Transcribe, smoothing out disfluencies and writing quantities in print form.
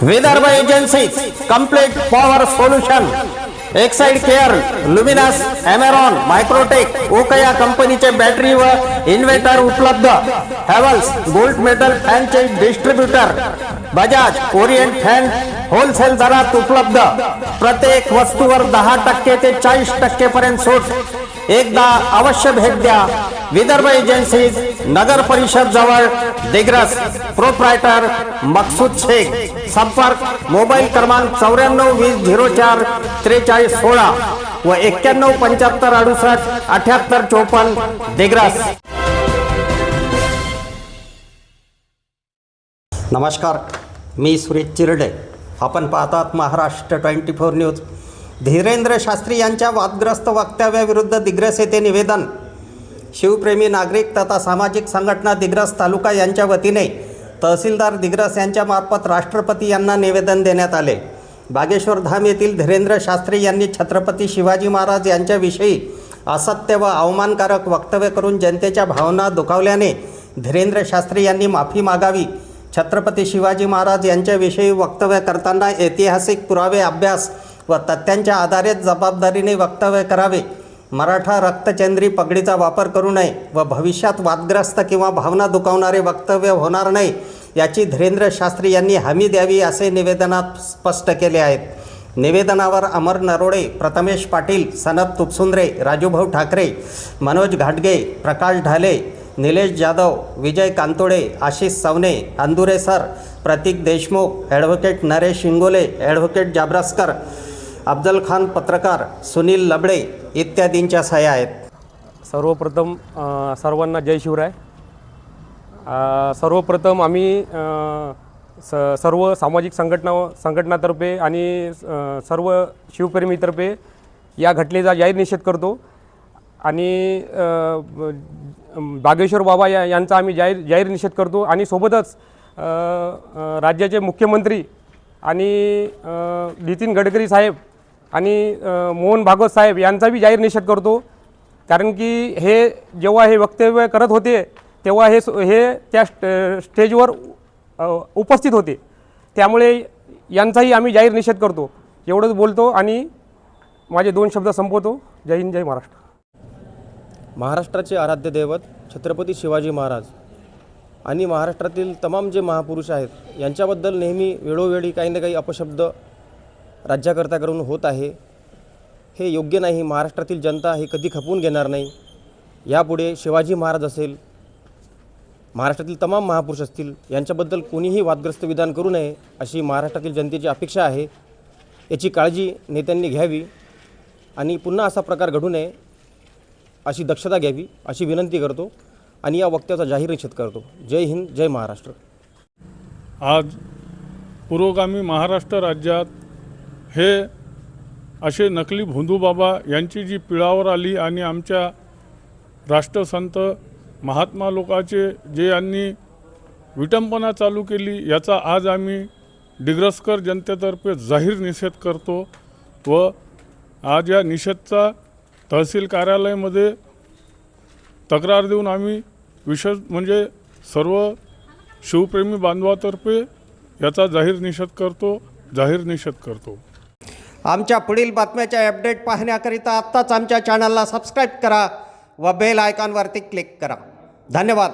Vidarbha agency complete power solution, Exide care, Luminous, Amaron, Microtek, Okaya कंपनीचे battery व inverter उपलब्ध. Havells gold metal फॅनचे distributor. Bajaj Orient fan wholesale दरात उपलब्ध. प्रत्येक वस्तूवर 10% ते 40% पर्यंत सूट. एकदा अवश्य भेट द्या. विदर्भ एजन्सी, नगर परिषद जवळ, दिग्रस. प्रोप्रायटर मकसूद शेख. संपर्क मोबाईल क्रमांक 9420044316 व 9175687854 दिग्रस. नमस्कार, मी सुरेश चिरडे. आपण पाहतात महाराष्ट्र 24 न्यूज. धीरेंद्र शास्त्री यांच्या वादग्रस्त वक्तव्याविरुद्ध दिग्रस येथे निवेदन. शिवप्रेमी नागरिक तथा सामाजिक संघटना दिग्रस तालुका यांच्या वतीने तहसीलदार दिग्रस यांच्या मार्फत राष्ट्रपती यांना निवेदन देण्यात आले. बागेश्वर धाम येथील धीरेंद्र शास्त्री यांनी छत्रपती शिवाजी महाराज यांच्याविषयी असत्य व अवमानकारक वक्तव्य करून जनतेच्या भावना दुखावल्याने धीरेंद्र शास्त्री यांनी माफी मागावी. छत्रपती शिवाजी महाराज यांच्याविषयी वक्तव्य करताना ऐतिहासिक पुरावे, अभ्यास व तथ्यांच्या आधारे जबाबदारीने वक्तव्य करावे. मराठा रक्तचंद्री पगडीचा वापर करू नये व भविष्यात वादग्रस्त किंवा भावना दुखावणारे वक्तव्य होणार नाही याची धीरेंद्र शास्त्री यांनी हमी द्यावी असे निवेदनात स्पष्ट केले आहेत. निवेदनावर अमर नरोडे, प्रथमेश पाटील, सनत तुपसुंद्रे, राजूभाऊ ठाकरे, मनोज घाटगे, प्रकाश ढाले, निलेश जाधव, विजय कांतोडे, आशिष सवने, अंदुरे सर, प्रतीक देशमुख, ॲडव्होकेट नरेश इंगोले, ॲडव्होकेट जाब्रास्कर, अफजल खान पत्रकार, सुनील लबडे इत्यादींच्या सह्या आहेत. सर्वप्रथम सर्वांना जय शिवराय. सर्वप्रथम आम्ही सर्व सामाजिक संघटनातर्फे आणि सर्व शिवप्रेमीतर्फे या घटनेचा जाहीर निषेध करतो आणि बागेश्वर बाबा यांचा आम्ही जाहीर निषेध करतो आणि सोबतच राज्याचे मुख्यमंत्री आणि नितीन गडकरी साहेब आणि मोहन भागवत साहेब यांचा बी जाहीर निषेध करतो. कारण की हे जेव्हा हे वक्तव्य करत होते तेव्हा हे त्या स्टेजवर उपस्थित होते. त्यामुळे यांचाही आम्ही जाहीर निषेध करतो. एवढंच बोलतो आणि माझे 2 शब्द संपवतो. जय हिंद, जय महाराष्ट्र. महाराष्ट्राचे आराध्य दैवत छत्रपती शिवाजी महाराज आणि महाराष्ट्रातील तमाम जे महापुरुष आहेत यांच्याबद्दल नेहमी वेळोवेळी काही ना काही अपशब्द राज्याकरता करून होत आहे. हे योग्य नाही. महाराष्ट्रातील जनता हे कधी खपवून घेणार नाही. यापुढे शिवाजी महाराज असेल, महाराष्ट्रातील तमाम महापुरुष असतील, यांच्याबद्दल कोणीही वादग्रस्त विधान करू नये अशी महाराष्ट्रातील जनतेची अपेक्षा आहे. याची काळजी नेत्यांनी घ्यावी आणि पुन्हा असा प्रकार घडू नये अशी दक्षता घ्यावी अशी विनंती करतो आणि या वक्तव्याचा जाहीर निषेध करतो. जय हिंद, जय महाराष्ट्र. आज पुरोगामी महाराष्ट्र राज्यात हे असे नकली भोंदूबाबा यांची जी पिळावर आली आणि आमच्या राष्ट्रसंत महात्मा लोकांचे जे यांनी विटंबना चालू केली याचा आज आम्ही दिग्रसकर जनतेतर्फे जाहीर निषेध करतो व आज या निषेधचा तहसील कार्यालयामध्ये तक्रार देऊन आम्ही विशेष म्हणजे सर्व शिवप्रेमी बांधवातर्फे याचा जाहीर निषेध करतो. आमच्या पुढील बातम्याच्या अपडेट पाहण्याकरिता आत्ताच आमच्या चॅनलला सबस्क्राईब करा व बेल आयकॉनवरती क्लिक करा. धन्यवाद.